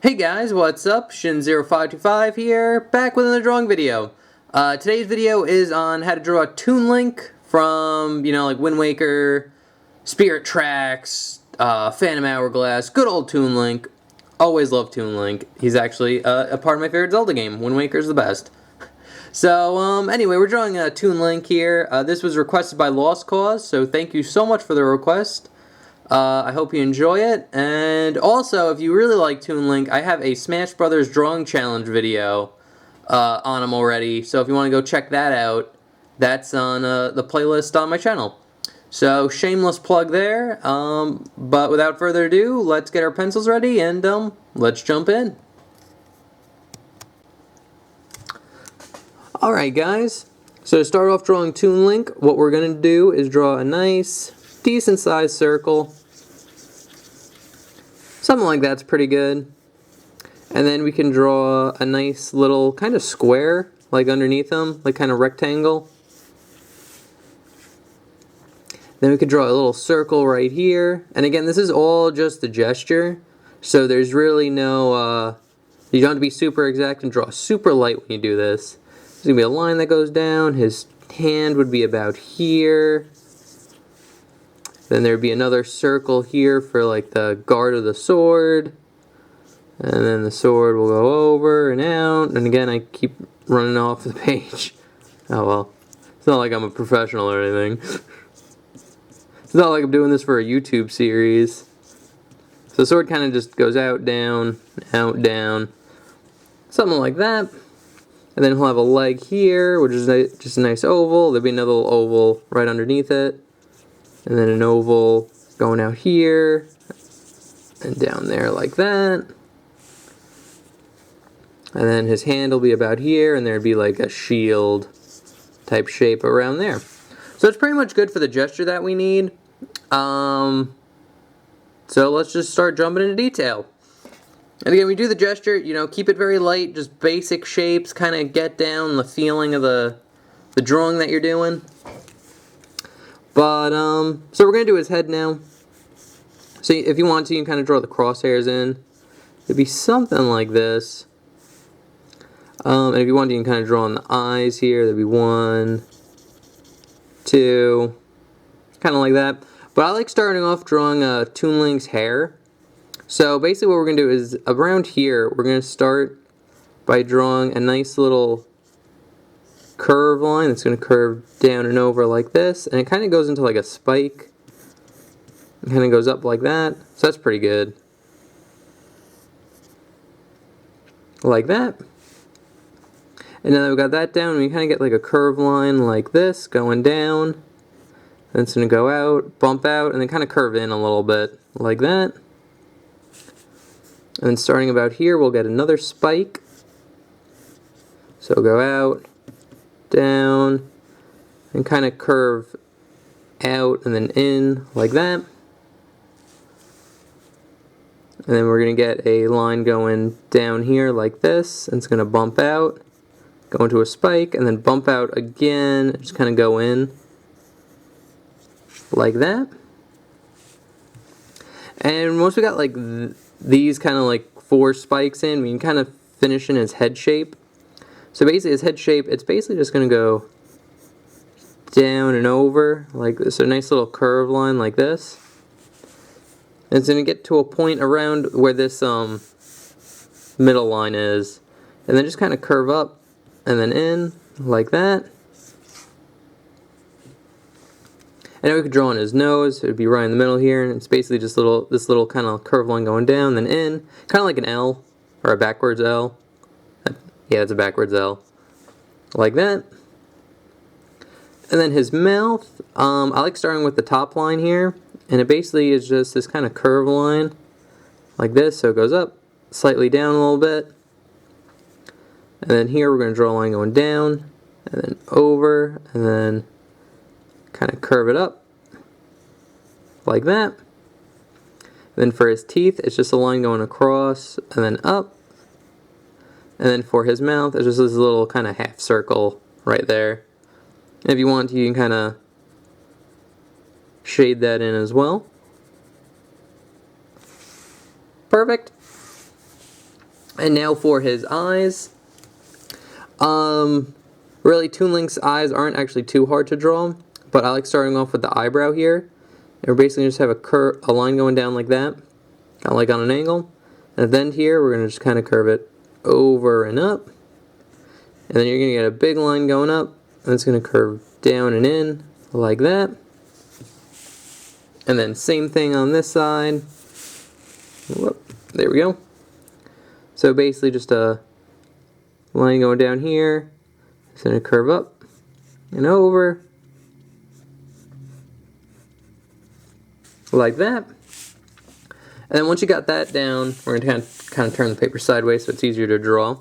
Hey guys, what's up? Shin0525 here, back with another drawing video. Today's video is on how to draw a Toon Link from, like Wind Waker, Spirit Tracks, Phantom Hourglass, good old Toon Link. Always love Toon Link. He's actually a part of my favorite Zelda game. Wind Waker's the best. So, anyway, we're drawing a Toon Link here. This was requested by Lost Cause, so thank you so much for the request. I hope you enjoy it, and also, if you really like Toon Link, I have a Smash Brothers Drawing Challenge video on him already, so if you want to go check that out, that's on the playlist on my channel. So, shameless plug there, but without further ado, let's get our pencils ready, and let's jump in. Alright guys, so to start off drawing Toon Link, what we're going to do is draw a nice, decent sized circle. Something like that's pretty good. And then we can draw a nice little kind of square, like underneath them, like kind of rectangle. Then we could draw a little circle right here. And again, this is all just the gesture, so there's really no, you don't have to be super exact and draw super light when you do this. There's going to be a line that goes down, his hand would be about here. Then there'd be another circle here for like the guard of the sword. And then the sword will go over and out. And again, I keep running off the page. Oh well. It's not like I'm a professional or anything. It's not like I'm doing this for a YouTube series. So the sword kind of just goes out, down, down. Something like that. And then he'll have a leg here, which is just a nice oval. There'll be another little oval right underneath it. And then an oval going out here and down there like that. And then his hand will be about here, and there'd be like a shield type shape around there. So it's pretty much good for the gesture that we need. So let's just start jumping into detail. And again, we do the gesture, keep it very light, just basic shapes, kind of get down the feeling of the drawing that you're doing. But, so we're going to do his head now. So if you want to, you can kind of draw the crosshairs in. It'd be something like this. And if you want to, you can kind of draw on the eyes here. There'd be 1, 2, kind of like that. But I like starting off drawing Toon Link's hair. So basically what we're going to do is, around here, we're going to start by drawing a nice little curve line that's going to curve down and over like this, and it kind of goes into like a spike. It kind of goes up like that, so that's pretty good. Like that. And now that we've got that down, we kind of get like a curve line like this going down. Then it's going to go out, bump out, and then kind of curve in a little bit like that. And then starting about here, we'll get another spike. So go out, down, and kind of curve out and then in like that. And then we're going to get a line going down here like this, and it's going to bump out, go into a spike, and then bump out again, and just kind of go in like that. And once we got like these kind of like 4 spikes in, we can kind of finish in his head shape. So basically his head shape, it's basically just going to go down and over like this, a nice little curve line like this. And it's going to get to a point around where this middle line is, and then just kind of curve up and then in like that. And then we could draw on his nose. It would be right in the middle here, and it's basically just this little kind of curve line going down, then in, kind of like an L or a backwards L. Yeah, it's a backwards L. Like that. And then his mouth, I like starting with the top line here. And it basically is just this kind of curve line. Like this, so it goes up, slightly down a little bit. And then here we're going to draw a line going down, and then over, and then kind of curve it up. Like that. And then for his teeth, it's just a line going across, and then up. And then for his mouth, it's just this little kind of half circle right there. And if you want to, you can kind of shade that in as well. Perfect. And now for his eyes. Really, Toon Link's eyes aren't actually too hard to draw, but I like starting off with the eyebrow here. And we're basically just have a line going down like that, kind of like on an angle. And then here, we're going to just kind of curve it over and up. And then you're going to get a big line going up, and it's going to curve down and in, like that. And then same thing on this side. Whoop, there we go. So basically just a line going down here. It's going to curve up and over. Like that. And then once you got that down, we're going to kind of turn the paper sideways so it's easier to draw.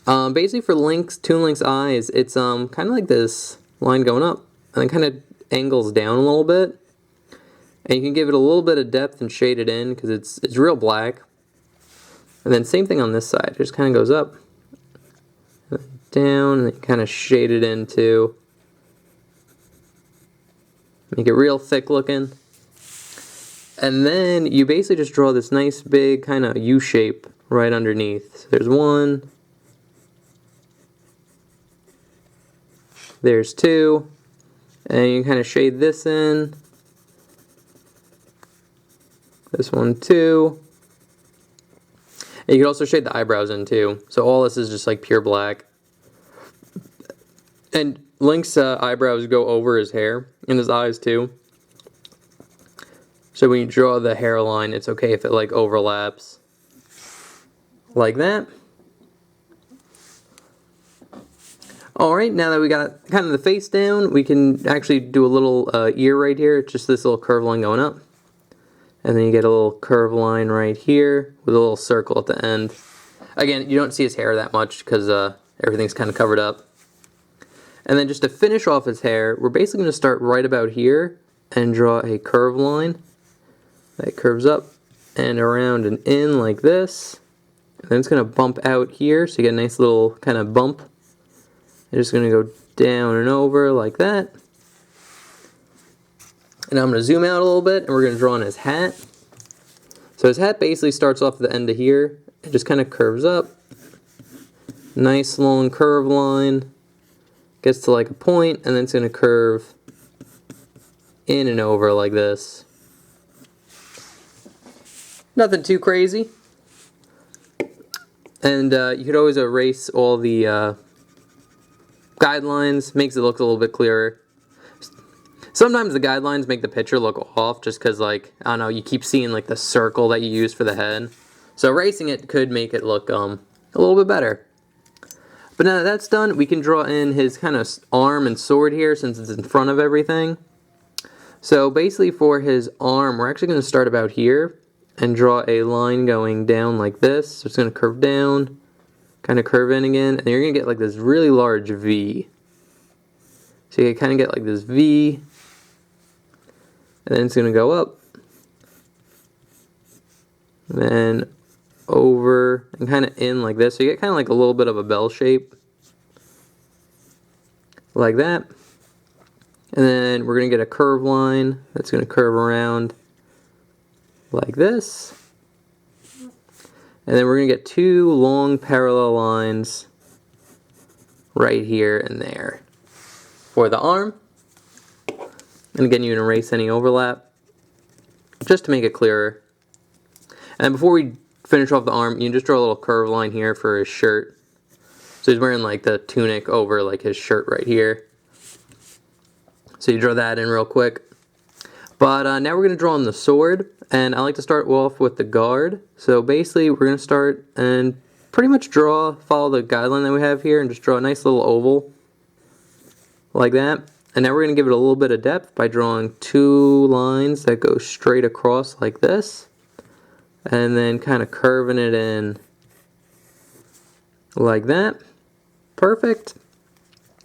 Basically for Toon Link's eyes, it's kind of like this line going up and then kind of angles down a little bit. And you can give it a little bit of depth and shade it in because it's real black. And then same thing on this side, it just kind of goes up, down, and then kind of shade it in too. Make it real thick looking. And then you basically just draw this nice big kind of U shape right underneath. So there's one. There's two. And you kind of shade this in. This one too. And you can also shade the eyebrows in too. So all this is just like pure black. And Link's eyebrows go over his hair and his eyes too. So when you draw the hairline, it's okay if it like overlaps. Like that. Alright, now that we got kind of the face down, we can actually do a little ear right here. It's just this little curve line going up. And then you get a little curve line right here with a little circle at the end. Again, you don't see his hair that much because everything's kind of covered up. And then just to finish off his hair, we're basically going to start right about here and draw a curve line that curves up and around and in like this. And then it's going to bump out here, so you get a nice little kind of bump. It's just going to go down and over like that. And I'm going to zoom out a little bit, and we're going to draw on his hat. So his hat basically starts off at the end of here. It just kind of curves up. Nice long curve line. Gets to like a point, and then it's going to curve in and over like this. Nothing too crazy. And you could always erase all the guidelines. Makes it look a little bit clearer. Sometimes the guidelines make the picture look off just because, like, I don't know, you keep seeing, like, the circle that you use for the head. So erasing it could make it look a little bit better. But now that that's done, we can draw in his kind of arm and sword here since it's in front of everything. So basically for his arm, we're actually going to start about here and draw a line going down like this. So it's going to curve down, kind of curve in again, and you're going to get, like, this really large V. So you kind of get, like, this V. And then it's going to go up, and then over, and kind of in like this. So you get kind of like a little bit of a bell shape, like that. And then we're going to get a curve line that's going to curve around like this. And then we're going to get two long parallel lines right here and there for the arm. And again, you can erase any overlap, just to make it clearer. And before we finish off the arm, you can just draw a little curve line here for his shirt. So he's wearing like the tunic over like his shirt right here. So you draw that in real quick. But now we're going to draw on the sword, and I like to start off with the guard. So basically, we're going to start and pretty much follow the guideline that we have here, and just draw a nice little oval, like that. And now we're going to give it a little bit of depth by drawing two lines that go straight across like this. And then kind of curving it in like that. Perfect.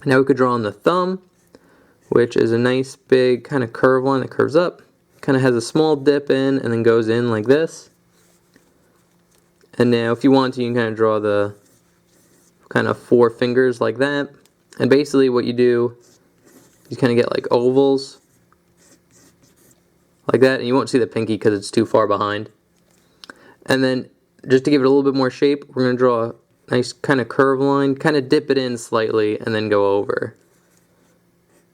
Now we could draw on the thumb, which is a nice big kind of curve line that curves up. Kind of has a small dip in and then goes in like this. And now if you want to, you can kind of draw the kind of four fingers like that. And basically what you do, you kind of get like ovals like that, and you won't see the pinky because it's too far behind. And then just to give it a little bit more shape, we're going to draw a nice kind of curve line, kind of dip it in slightly, and then go over.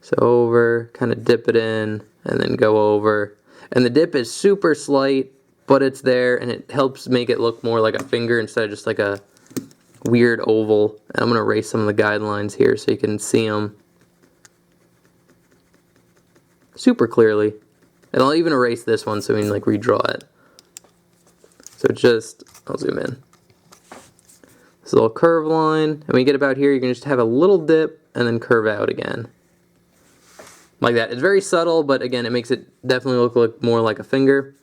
So over, kind of dip it in, and then go over. And the dip is super slight, but it's there, and it helps make it look more like a finger instead of just like a weird oval. And I'm going to erase some of the guidelines here so you can see them super clearly. And I'll even erase this one so we can like redraw it. So just, I'll zoom in. This little curve line, and when you get about here, you can just have a little dip and then curve out again. Like that. It's very subtle, but again, it makes it definitely look more like a finger.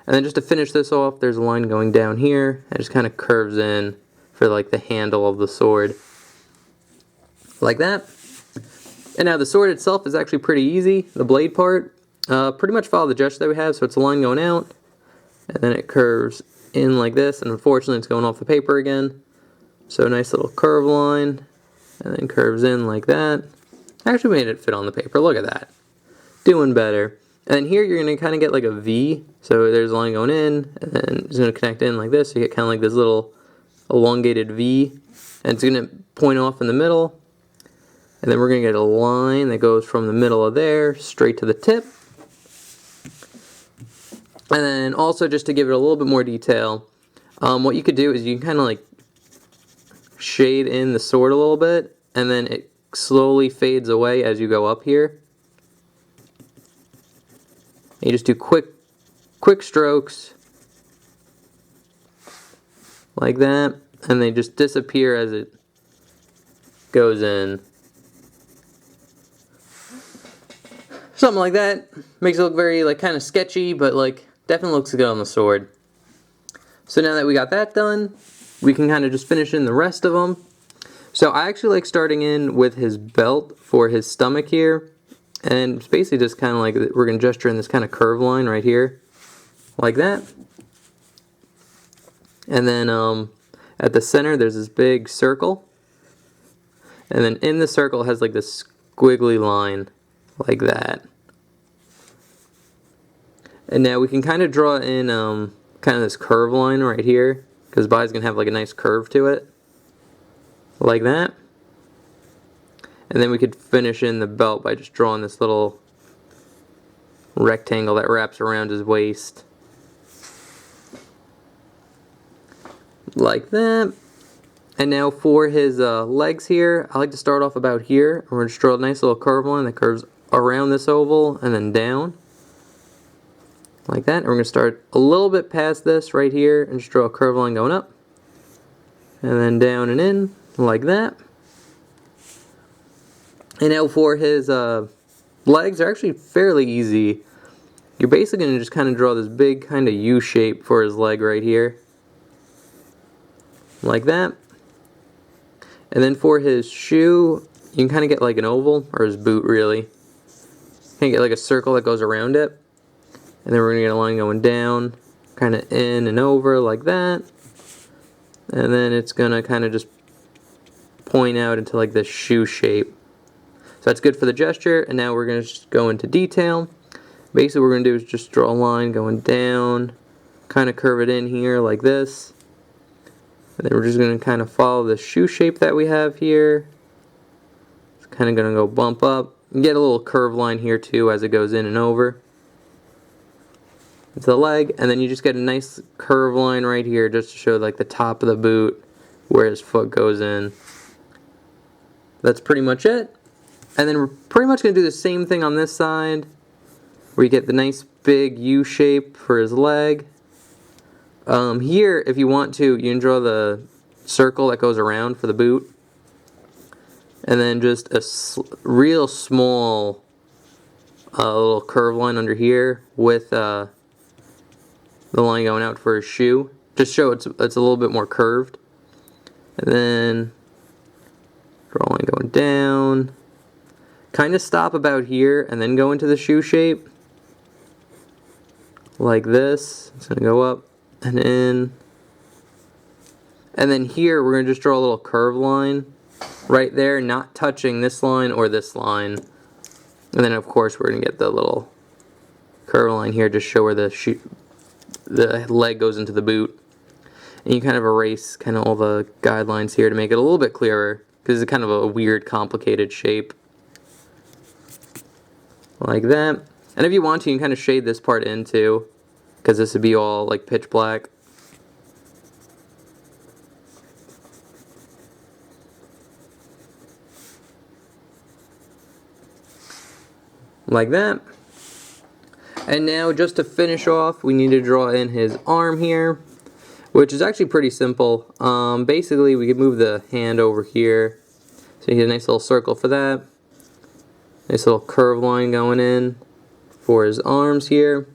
And then just to finish this off, there's a line going down here. It just kind of curves in for like the handle of the sword. Like that. And now the sword itself is actually pretty easy. The blade part, pretty much follow the gesture that we have. So it's a line going out, and then it curves in like this. And unfortunately, it's going off the paper again. So a nice little curve line, and then curves in like that. I actually made it fit on the paper. Look at that. Doing better. And then here you're going to kind of get like a V. So there's a line going in, and then it's going to connect in like this. So you get kind of like this little elongated V. And it's going to point off in the middle. And then we're going to get a line that goes from the middle of there straight to the tip. And then also just to give it a little bit more detail, what you could do is you can kind of like shade in the sword a little bit, and then it slowly fades away as you go up here. You just do quick strokes like that, and they just disappear as it goes in. Something like that. Makes it look very like kind of sketchy, but like definitely looks good on the sword. So now that we got that done, we can kind of just finish in the rest of them. So I actually like starting in with his belt for his stomach here. And it's basically just kind of like we're going to gesture in this kind of curve line right here. Like that. And then at the center there's this big circle. And then in the circle it has like this squiggly line. Like that. And now we can kind of draw in kind of this curve line right here. Because his body's going to have like a nice curve to it. Like that. And then we could finish in the belt by just drawing this little rectangle that wraps around his waist. Like that. And now for his legs here, I like to start off about here. We're going to just draw a nice little curve line that curves around this oval and then down. Like that. And we're going to start a little bit past this right here and just draw a curve line going up. And then down and in. Like that. And now for his legs, they're actually fairly easy. You're basically going to just kind of draw this big kind of U shape for his leg right here. Like that. And then for his shoe, you can kind of get like an oval, or his boot really. You can get like a circle that goes around it. And then we're going to get a line going down, kind of in and over like that. And then it's going to kind of just point out into like this shoe shape. So that's good for the gesture, and now we're going to just go into detail. Basically what we're going to do is just draw a line going down, kind of curve it in here like this. And then we're just going to kind of follow the shoe shape that we have here. It's kind of going to go bump up. You get a little curve line here too as it goes in and over. It's the leg, and then you just get a nice curve line right here just to show like the top of the boot where his foot goes in. That's pretty much it. And then we're pretty much going to do the same thing on this side, where you get the nice big U shape for his leg. Here, if you want to, you can draw the circle that goes around for the boot. And then just a real small little curve line under here with the line going out for his shoe. Just show it's a little bit more curved. And then draw a line going down. Kind of stop about here and then go into the shoe shape. Like this. It's going to go up and in. And then here we're going to just draw a little curve line right there, not touching this line or this line. And then of course we're going to get the little curve line here, just show where the leg goes into the boot. And you kind of erase kind of all the guidelines here to make it a little bit clearer, because it's kind of a weird, complicated shape. Like that. And if you want to, you can kind of shade this part in too, because this would be all like pitch black. Like that. And now just to finish off, we need to draw in his arm here, which is actually pretty simple. Basically, we could move the hand over here. So you get a nice little circle for that. Nice little curve line going in for his arms here.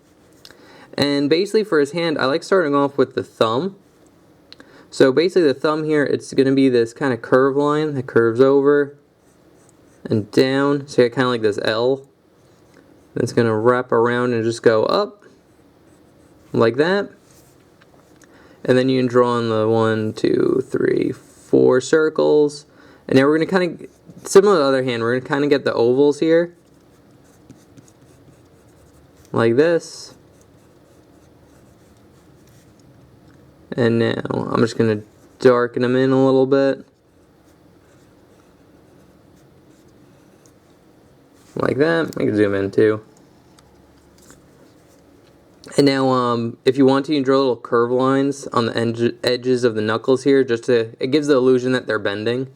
And basically for his hand, I like starting off with the thumb. So basically the thumb here, it's going to be this kind of curve line that curves over and down. So you get kind of like this L. It's going to wrap around and just go up like that. And then you can draw on the 1, 2, 3, 4 circles. And now we're going to kind of, similar to the other hand, we're going to kind of get the ovals here. Like this. And now I'm just going to darken them in a little bit. Like that. I can zoom in too. And now, if you want to, you can draw little curve lines on the edges of the knuckles here, just to, it gives the illusion that they're bending.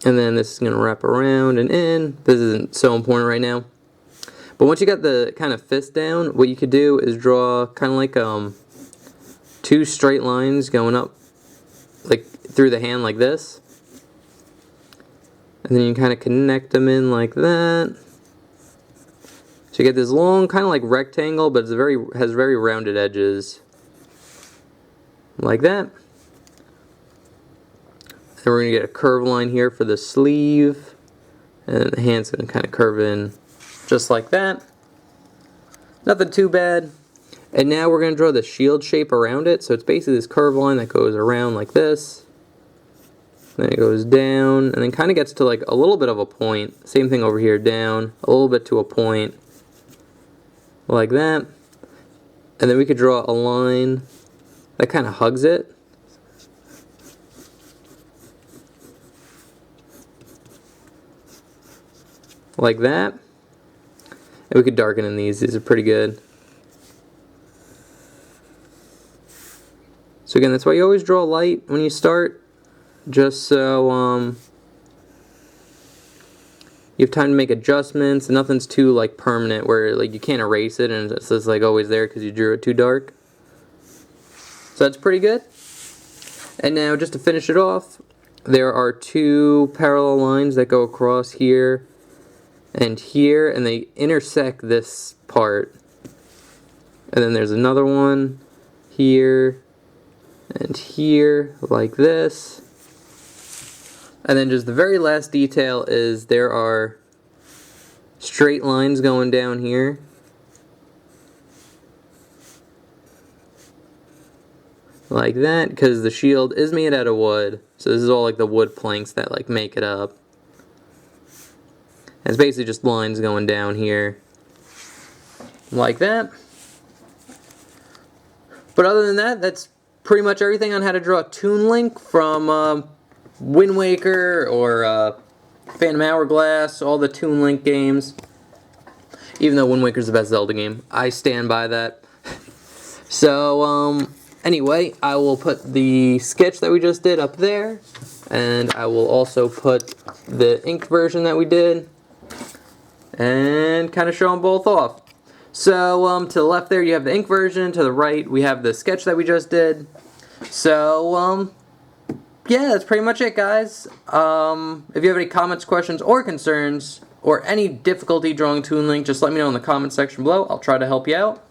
And then this is going to wrap around and in. This isn't so important right now. But once you got the kind of fist down, what you could do is draw kind of like 2 straight lines going up like through the hand like this. And then you kind of connect them in like that. So you get this long kind of like rectangle, but it's has very rounded edges. Like that. And we're going to get a curve line here for the sleeve. And the hand's going to kind of curve in just like that. Nothing too bad. And now we're going to draw the shield shape around it. So it's basically this curve line that goes around like this. Then it goes down, and then kind of gets to like a little bit of a point. Same thing over here, down, a little bit to a point. Like that. And then we could draw a line that kind of hugs it. Like that. And we could darken in these. These are pretty good. So again, that's why you always draw light when you start. Just so you have time to make adjustments, and nothing's too like permanent where like you can't erase it and it's just like always there because you drew it too dark. So that's pretty good. And now just to finish it off, there are 2 parallel lines that go across here and here, and they intersect this part. And then there's another one here and here like this. And then just the very last detail is there are straight lines going down here. Like that, because the shield is made out of wood. So this is all like the wood planks that like make it up. And it's basically just lines going down here. Like that. But other than that, that's pretty much everything on how to draw Toon Link from Wind Waker or Phantom Hourglass, all the Toon Link games. Even though Wind Waker's the best Zelda game, I stand by that. So, anyway, I will put the sketch that we just did up there, and I will also put the inked version that we did, and kind of show them both off. So, to the left there you have the ink version, to the right we have the sketch that we just did. So, yeah, that's pretty much it, guys. If you have any comments, questions, or concerns, or any difficulty drawing Toon Link, just let me know in the comment section below. I'll try to help you out.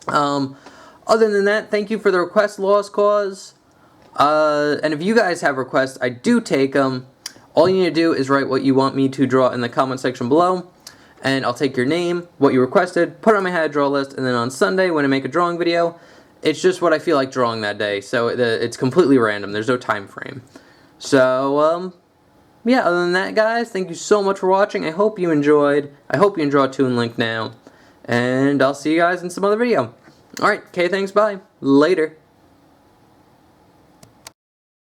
Other than that, thank you for the request, Lost Cause. And if you guys have requests, I do take them. All you need to do is write what you want me to draw in the comment section below, and I'll take your name, what you requested, put it on my how to draw list, and then on Sunday when I make a drawing video, it's just what I feel like drawing that day, so it's completely random. There's no time frame. So, yeah, other than that, guys, thank you so much for watching. I hope you enjoyed. I hope you enjoy Toon Link now, and I'll see you guys in some other video. Alright, okay, thanks, bye. Later.